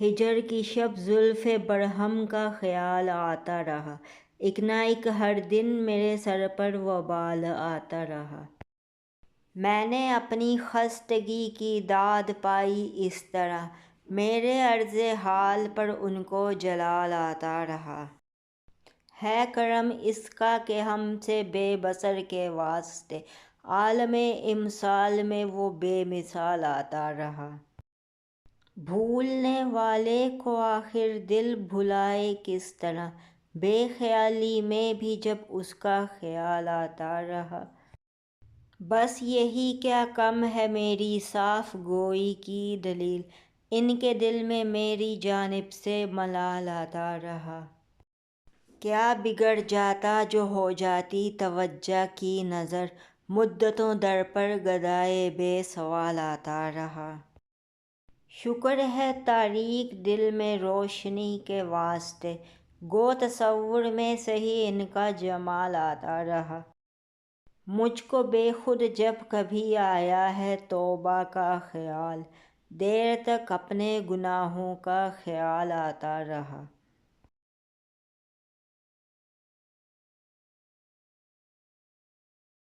ہجر کی شب زلف برہم کا خیال آتا رہا، ایک نہ ایک ہر دن میرے سر پر وبال آتا رہا۔ میں نے اپنی خستگی کی داد پائی اس طرح، میرے عرض حال پر ان کو جلال آتا رہا۔ ہے کرم اس کا کہ ہم سے بے بصر کے واسطے، عالم امسال میں وہ بے مثال آتا رہا۔ بھولنے والے کو آخر دل بھلائے کس طرح، بے خیالی میں بھی جب اس کا خیال آتا رہا۔ بس یہی کیا کم ہے میری صاف گوئی کی دلیل، ان کے دل میں میری جانب سے ملال آتا رہا۔ کیا بگڑ جاتا جو ہو جاتی توجہ کی نظر، مدتوں در پر گدائے بے سوال آتا رہا۔ شکر ہے تاریک دل میں روشنی کے واسطے، گو تصور میں سہی ان کا جمال آتا رہا۔ مجھ کو بے خود جب کبھی آیا ہے توبہ کا خیال، دیر تک اپنے گناہوں کا خیال آتا رہا۔